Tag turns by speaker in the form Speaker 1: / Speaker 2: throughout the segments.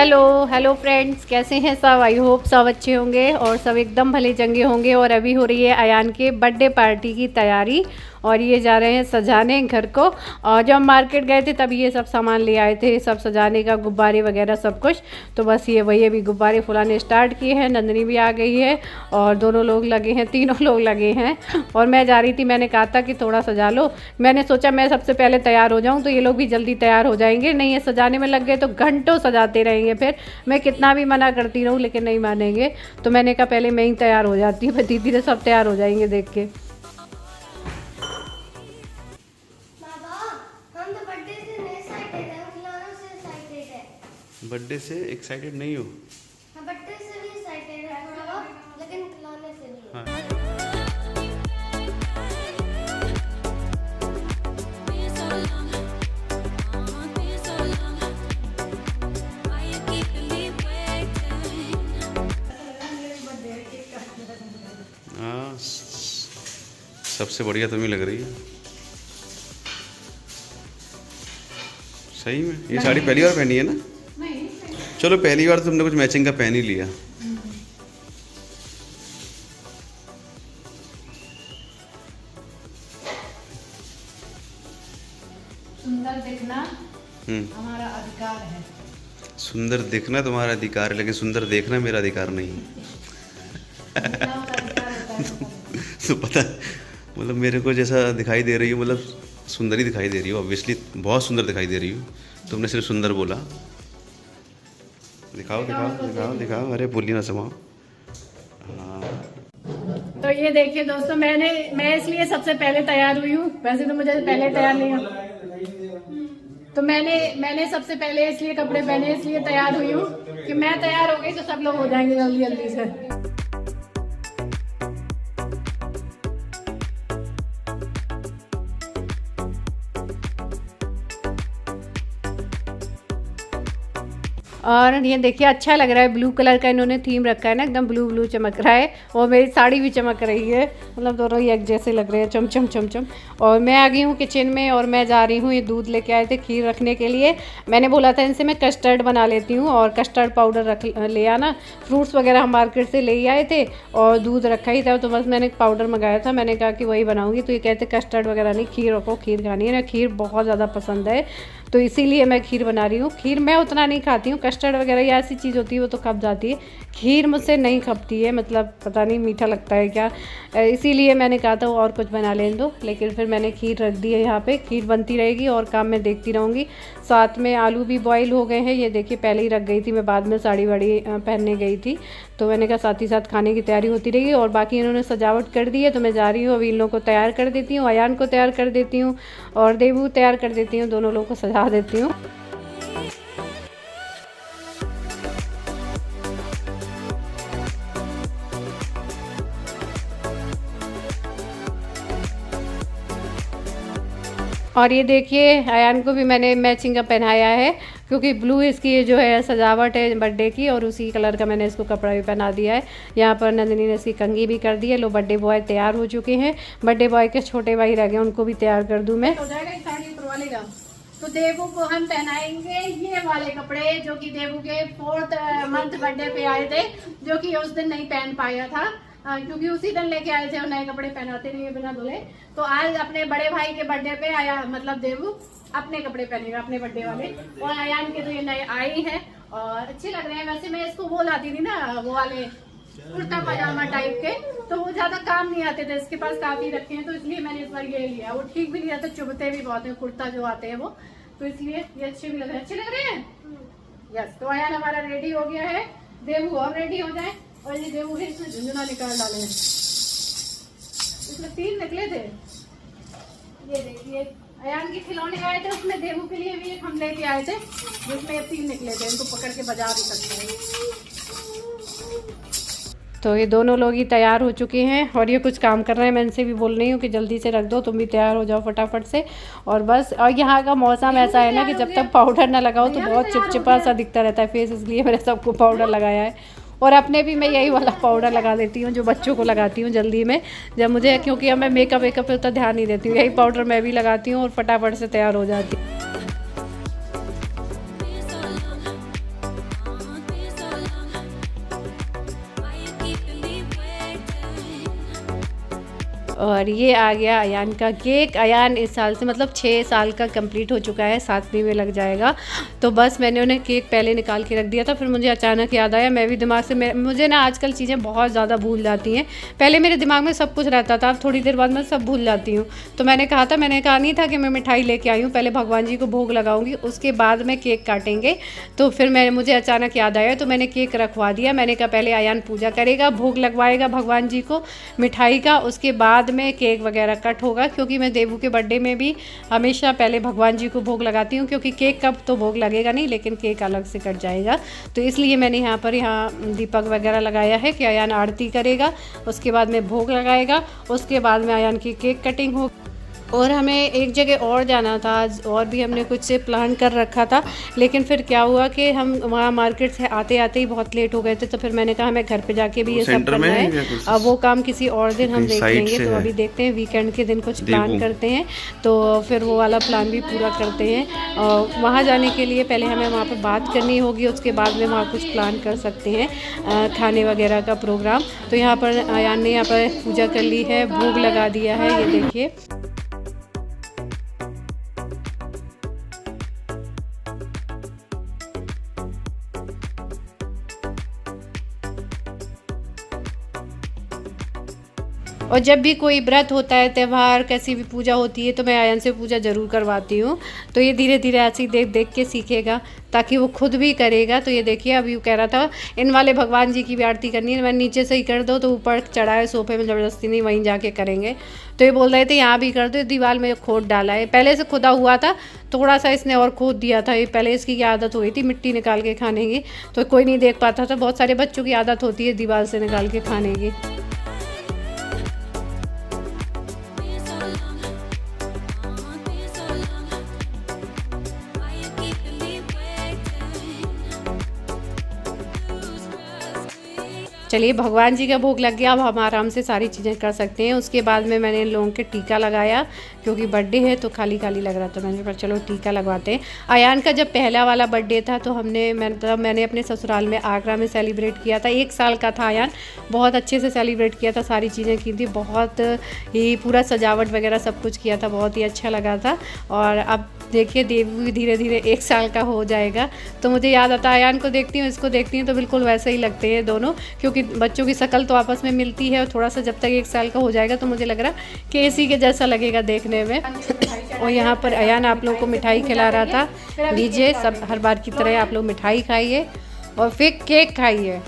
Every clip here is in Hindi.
Speaker 1: हेलो हेलो फ्रेंड्स, कैसे हैं सब। आई होप सब अच्छे होंगे और सब एकदम भले चंगे होंगे। और अभी हो रही है अयान के बर्थडे पार्टी की तैयारी और ये जा रहे हैं सजाने घर को। और जब हम मार्केट गए थे तब ये सब सामान ले आए थे, सब सजाने का, गुब्बारे वगैरह सब कुछ। तो बस ये वही अभी गुब्बारे फुलाने स्टार्ट किए हैं। नंदनी भी आ गई है और दोनों लोग लगे हैं, तीनों लोग लगे हैं। और मैं जा रही थी, मैंने कहा था कि थोड़ा सजा लो। मैंने सोचा मैं सबसे पहले तैयार हो जाऊँ तो ये लोग भी जल्दी तैयार हो जाएंगे। नहीं, ये सजाने में लग गए तो घंटों सजाते रहेंगे। फिर मैं कितना भी मना करती रहूँ लेकिन नहीं मानेंगे। तो मैंने कहा पहले मैं ही तैयार हो जाती हूँ, धीरे धीरे सब तैयार हो जाएंगे देख के।
Speaker 2: बर्थडे से एक्साइटेड नहीं हो?
Speaker 3: बर्थडे से भी एक्साइटेड है थोड़ा, लेकिन खिलौने से नहीं।
Speaker 2: हाँ। हाँ, सबसे बढ़िया तुम्हें लग रही है। सही में ये साड़ी पहली बार पहनी है ना? चलो पहली बार तुमने कुछ मैचिंग का पहन ही लिया।
Speaker 1: सुंदर दिखना हमारा अधिकार है।
Speaker 2: सुंदर दिखना तुम्हारा अधिकार है, लेकिन सुंदर देखना मेरा अधिकार नहीं। तो पता मतलब मेरे को जैसा दिखाई दे रही हो, मतलब सुंदर ही दिखाई दे रही हो। ऑब्वियसली बहुत सुंदर दिखाई दे रही हो। तुमने सिर्फ सुंदर बोला। दिखाओ दिखाओ दिखाओ दिखाओ, अरे बोलिए ना समाओ। हाँ
Speaker 1: तो ये देखिए दोस्तों, मैं इसलिए सबसे पहले तैयार हुई हूँ। वैसे तो मुझे पहले तैयार नहीं हो, तो मैंने सबसे पहले इसलिए कपड़े पहने, इसलिए तैयार हुई हूँ कि मैं तैयार हो गई तो सब लोग हो जाएंगे जल्दी जल्दी से। और ये देखिए अच्छा लग रहा है, ब्लू कलर का इन्होंने थीम रखा है ना, एकदम ब्लू ब्लू चमक रहा है। और मेरी साड़ी भी चमक रही है, मतलब दोनों ही एक जैसे लग रहे हैं, चमचम चमचम। और मैं आ गई हूँ किचन में और मैं जा रही हूँ, ये दूध लेके आए थे खीर रखने के लिए। मैंने बोला था इनसे मैं कस्टर्ड बना लेती हूँ और कस्टर्ड पाउडर रख ले आना। फ्रूट्स वगैरह हम मार्केट से ले आए थे और दूध रखा ही था, तो बस मैंने पाउडर मंगाया था। मैंने कहा कि वही बनाऊँगी, तो ये कहते कस्टर्ड वगैरह नहीं, खीर रखो, खीर खानी है ना। खीर बहुत ज़्यादा पसंद है तो इसीलिए मैं खीर बना रही हूँ। खीर मैं उतना नहीं खाती हूँ, कस्टर्ड वगैरह या ऐसी चीज़ होती है वो तो खप जाती है, खीर मुझसे नहीं खपती है, मतलब पता नहीं मीठा लगता है क्या। इसीलिए मैंने कहा था और कुछ बना लेने दो, लेकिन फिर मैंने खीर रख दी है यहाँ पे। खीर बनती रहेगी और काम मैं देखती रहूँगी। साथ में आलू भी बॉईल हो गए हैं, ये देखिए पहले ही रख गई थी मैं, बाद में साड़ी वाड़ी पहनने गई थी। तो मैंने कहा साथ ही साथ खाने की तैयारी होती रहेगी। और बाकी इन्होंने सजावट कर दी है तो मैं जा रही हूँ अभी इन लोगों को तैयार कर देती हूँ, अयान को तैयार कर देती हूँ और देवू तैयार कर देती हूँ, दोनों लोगों को सजा देती हूँ। और ये देखिए अयान को भी मैंने मैचिंग का पहनाया है, क्योंकि ब्लू इसकी जो है सजावट है बर्थडे की, और उसी कलर का मैंने इसको कपड़ा भी पहना दिया है। यहाँ पर नंदिनी ने इसकी कंघी भी कर दी है। लो बर्थडे बॉय तैयार हो चुके हैं। बर्थडे बॉय के छोटे भाई रह गए, उनको भी तैयार कर दूँ मैं। हो जाएगा साड़ी ऊपर वाले का। तो देवू को हम पहनाएंगे ये वाले कपड़े जो कि देवू के 4th मंथ बर्थडे पे आए थे, जो कि उस दिन नहीं पहन पाया था, क्योंकि उसी दिन लेके आए थे और नए कपड़े पहनाते नहीं है बिना धुले। तो आज अपने बड़े भाई के बर्थडे पे आया, मतलब देवू अपने कपड़े पहनेगा, अपने बर्थडे वाले। और अयान के तो ये नए आए हैं और अच्छे लग रहे हैं। वैसे मैं इसको वो लाती थी ना, वो वाले कुर्ता पजामा टाइप के, तो वो ज्यादा काम नहीं आते थे, इसके पास काफी रखे हैं, तो इसलिए मैंने इस बार ये लिया। वो ठीक भी नहीं रहता, चुभते भी बहुत है कुर्ता जो आते हैं वो, तो इसलिए ये अच्छे भी लग रहे हैं। अच्छे लग रहे हैं यस। तो अयान हमारा रेडी हो गया है, देवू और रेडी हो जाए। और ये देवू है, इसमें झुंझुना निकाल डाले हैं, इसमें 3 निकले थे। ये देखिए अयान के खिलौने आए थे, उसमें देवू के लिए भी एक हम लेके आए थे, जिसमें 3 निकले थे। इनको पकड़ के बजा भी सकते हैं। तो ये दोनों लोग ही तैयार हो चुके हैं और ये कुछ काम कर रहे हैं। मैं इनसे भी बोल रही हूँ कि जल्दी से रख दो, तुम भी तैयार हो जाओ फटाफट से। और बस, और यहाँ का मौसम ऐसा है ना कि जब तक पाउडर ना लगाओ तो बहुत चिपचिपा सा दिखता रहता है फेस, इसलिए मैंने सबको पाउडर लगाया है। और अपने भी मैं यही वाला पाउडर लगा देती हूँ जो बच्चों को लगाती हूँ जल्दी में, जब मुझे, क्योंकि अब मैं मेकअप वेकअप पे उतना ध्यान नहीं देती हूँ, यही पाउडर मैं भी लगाती हूँ और फटाफट से तैयार हो जाती हूँ। और ये आ गया अयान का केक। अयान इस साल से मतलब 6 साल का कंप्लीट हो चुका है, 7वीं में लग जाएगा। तो बस मैंने उन्हें केक पहले निकाल के रख दिया था, फिर मुझे अचानक याद आया, मैं भी दिमाग से मुझे ना आजकल चीज़ें बहुत ज़्यादा भूल जाती हैं। पहले मेरे दिमाग में सब कुछ रहता था, अब थोड़ी देर बाद मैं सब भूल जाती हूँ। तो मैंने कहा नहीं था कि मैं मिठाई लेके आई हूँ, पहले भगवान जी को भोग लगाऊंगी, उसके बाद में केक काटेंगे। तो फिर मुझे अचानक याद आया, तो मैंने केक रखवा दिया। मैंने कहा पहले अयान पूजा करेगा, भोग लगवाएगा भगवान जी को मिठाई का, उसके बाद में केक वगैरह कट होगा। क्योंकि मैं देवू के बर्थडे में भी हमेशा पहले भगवान जी को भोग लगाती हूँ, क्योंकि केक कब तो भोग लगेगा नहीं, लेकिन केक अलग से कट जाएगा। तो इसलिए मैंने यहाँ दीपक वगैरह लगाया है कि अयान आरती करेगा, उसके बाद में भोग लगाएगा, उसके बाद में अयान की केक कटिंग हो। और हमें एक जगह और जाना था आज, और भी हमने कुछ से प्लान कर रखा था, लेकिन फिर क्या हुआ कि हम वहाँ मार्केट से आते आते ही बहुत लेट हो गए थे। तो फिर मैंने कहा हमें घर पे जाके भी ये सब करना है, अब वो काम किसी और दिन हम देख लेंगे। तो अभी देखते हैं, वीकेंड के दिन कुछ प्लान करते हैं, तो फिर वो वाला प्लान भी पूरा करते हैं। और वहाँ जाने के लिए पहले हमें वहाँ पर बात करनी होगी, उसके बाद में वहाँ कुछ प्लान कर सकते हैं खाने वगैरह का प्रोग्राम। तो यहाँ पर अयान ने यहाँ पर पूजा कर ली है, भोग लगा दिया है, ये देखिए। और जब भी कोई व्रत होता है, त्यौहार, कैसी भी पूजा होती है, तो मैं अयान से पूजा ज़रूर करवाती हूँ। तो ये धीरे धीरे ऐसे ही देख देख के सीखेगा, ताकि वो खुद भी करेगा। तो ये देखिए, अभी वो कह रहा था इन वाले भगवान जी की भी आरती करनी है, मैं नीचे से ही कर दो, तो ऊपर चढ़ाए सोफे में, ज़बरदस्ती नहीं, वहीं जाके करेंगे। तो ये बोल रहे थे यहाँ भी कर दो, दीवार में खोद डाला है, पहले से खुदा हुआ था, थोड़ा सा इसने और खोद दिया था। ये पहले इसकी आदत हुई थी मिट्टी निकाल के खाने की, तो कोई नहीं देख पाता था। बहुत सारे बच्चों की आदत होती है दीवार से निकाल के खाने की। चलिए, भगवान जी का भोग लग गया, अब हम आराम से सारी चीज़ें कर सकते हैं। उसके बाद में मैंने इन लोगों के टीका लगाया, क्योंकि बर्थडे है तो खाली खाली लग रहा था। मैंने कहा चलो टीका लगवाते हैं। अयान का जब पहला वाला बर्थडे था, तो मैंने अपने ससुराल में आगरा में सेलिब्रेट किया था। 1 साल का था अयान, बहुत अच्छे से सेलिब्रेट किया था, सारी चीज़ें की थी, बहुत ही पूरा सजावट वगैरह सब कुछ किया था, बहुत ही अच्छा लगा था। और अब देखिए, देवू भी धीरे धीरे 1 साल का हो जाएगा। तो मुझे याद आता है, अयान को देखती हूँ, इसको देखती हूँ, तो बिल्कुल वैसे ही लगते हैं दोनों, क्योंकि बच्चों की शक्ल तो आपस में मिलती है। और थोड़ा सा जब तक 1 साल का हो जाएगा, तो मुझे लग रहा कि इसी के जैसा लगेगा देखने में। और यहाँ पर अयान आप लोगों को मिठाई खिला रहा था। लीजिए, सब हर बार की तरह आप लोग मिठाई खाइए और फिर केक खाइए।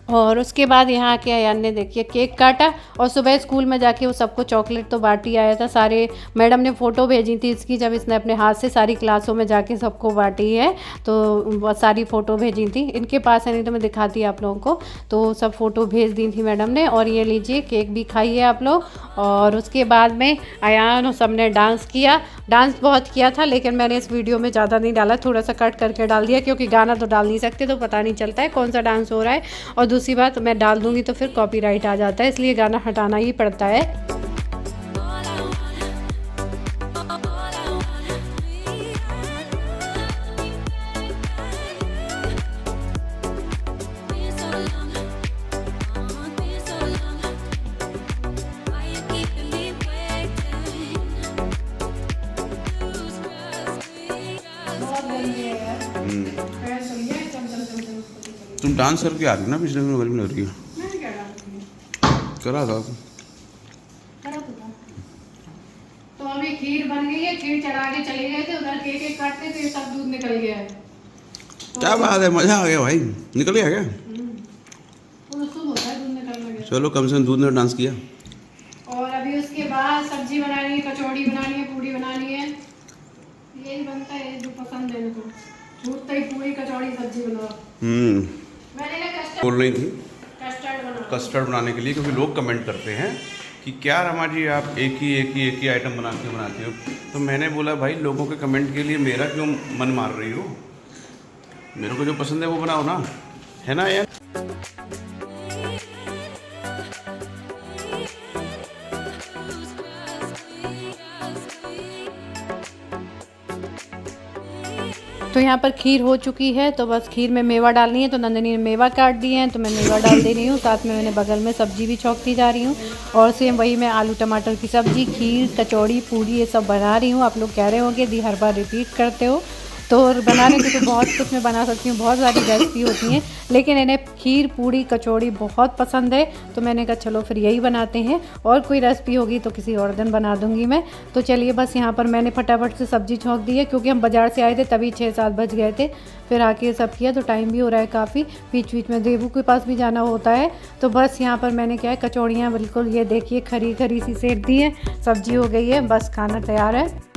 Speaker 1: और उसके बाद यहाँ के अयान ने देखिए केक काटा, और सुबह स्कूल में जाके वो सबको चॉकलेट तो बांटी आया था। सारे मैडम ने फ़ोटो भेजी थी इसकी, जब इसने अपने हाथ से सारी क्लासों में जाके सबको बांटी है, तो बहुत सारी फ़ोटो भेजी थी। इनके पास है, नहीं तो मैं दिखाती आप लोगों को। तो सब फ़ोटो भेज दी थी मैडम ने। और ये लीजिए, केक भी खाइए आप लोग। और उसके बाद में अयान और सब ने डांस किया। डांस बहुत किया था, लेकिन मैंने इस वीडियो में ज़्यादा नहीं डाला, थोड़ा सा कट करके डाल दिया, क्योंकि गाना तो डाल नहीं सकते, तो पता नहीं चलता है कौन सा डांस हो रहा है। और दूसरी बात, मैं डाल दूंगी तो फिर कॉपीराइट आ जाता है, इसलिए गाना हटाना ही पड़ता है।
Speaker 2: तुम डांस करके आ रही ना, पिछले दिन में लग रही हो। करा था
Speaker 1: तो अभी खीर बन गई है, खीर चढ़ा के चले गए थे उधर, केक एक काटते थे, सब दूध निकल गया है।
Speaker 2: क्या बात है, मजा आ गया भाई, निकल गया क्या?
Speaker 1: तो शुभ होता है दूध निकलने में।
Speaker 2: चलो, कम से कम दूध ने डांस किया।
Speaker 1: और अभी उसके बाद सब्जी बनानी है, कचौड़ी बनानी है, पूड़ी बनानी है, यही बनता है जो पसंद है इनको। छूटता ही पूरी, कचौड़ी, सब्जी बनाओ। मैंने ना
Speaker 2: बोल रही थी
Speaker 1: कस्टर्ड
Speaker 2: बनाने के लिए, क्योंकि लोग कमेंट करते हैं कि क्या रमा जी आप एक ही आइटम बनाती हो। तो मैंने बोला भाई, लोगों के कमेंट के लिए मेरा क्यों मन मार रही हो, मेरे को जो पसंद है वो बनाओ ना, है ना यार।
Speaker 1: तो यहाँ पर खीर हो चुकी है, तो बस खीर में मेवा डालनी है। तो नंदिनी ने मेवा काट दिए हैं, तो मैं मेवा डाल दे रही हूँ। साथ में मैंने बगल में सब्जी भी छौंकती जा रही हूँ, और सेम वही मैं आलू टमाटर की सब्ज़ी, खीर, कचौड़ी, पूड़ी ये सब बना रही हूँ। आप लोग कह रहे होंगे दी हर बार रिपीट करते हो, तो बनाने की तो बहुत कुछ मैं बना सकती हूँ, बहुत सारी रेसिपी होती हैं, लेकिन इन्हें खीर, पूड़ी, कचौड़ी बहुत पसंद है। तो मैंने कहा चलो फिर यही बनाते हैं, और कोई रेसिपी होगी तो किसी और दिन बना दूँगी मैं। तो चलिए बस यहाँ पर मैंने फटाफट से सब्ज़ी छौंक दी है, क्योंकि हम बाज़ार से आए थे तभी 6-7 बज गए थे। फिर आके सब किया तो टाइम भी हो रहा है काफ़ी, बीच बीच में देवू के पास भी जाना होता है। तो बस यहाँ पर मैंने क्या है, कचौड़ियाँ बिल्कुल ये देखिए खरी खरी सी सेक दी है, सब्ज़ी हो गई है, बस खाना तैयार है।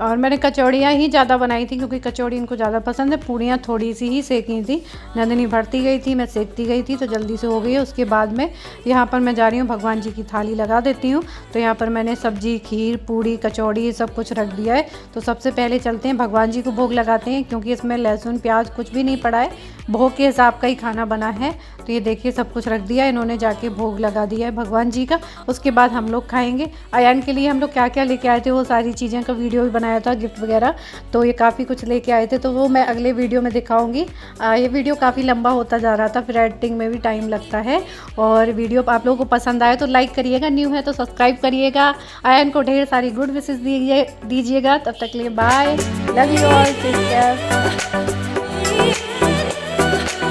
Speaker 1: और मैंने कचौड़ियाँ ही ज़्यादा बनाई थी, क्योंकि कचौड़ी इनको ज़्यादा पसंद है। पूड़ियाँ थोड़ी सी ही सेकी थी, नंदिनी भरती गई थी, मैं सेकती गई थी, तो जल्दी से हो गई है। उसके बाद में यहाँ पर मैं जा रही हूँ भगवान जी की थाली लगा देती हूँ। तो यहाँ पर मैंने सब्जी, खीर, पूड़ी, कचौड़ी ये सब कुछ रख दिया है। तो सबसे पहले चलते हैं भगवान जी को भोग लगाते हैं, क्योंकि इसमें लहसुन प्याज कुछ भी नहीं पड़ा है, भोग के हिसाब का ही खाना बना है। तो ये देखिए सब कुछ रख दिया, इन्होंने जाके भोग लगा दिया है भगवान जी का। उसके बाद हम लोग खाएंगे। अयान के लिए हम लोग क्या क्या लेके आए थे वो सारी चीज़ें का वीडियो भी बनाया था, गिफ्ट वगैरह। तो ये काफ़ी कुछ लेके आए थे, तो वो मैं अगले वीडियो में दिखाऊंगी। ये वीडियो काफ़ी लंबा होता जा रहा था, फिर एडिटिंग में भी टाइम लगता है। और वीडियो आप लोगों को पसंद आए तो लाइक करिएगा, न्यू है तो सब्सक्राइब करिएगा। अयान को ढेर सारी गुड विशेस दीजिएगा। तब तक के लिए bye, love you all, take care.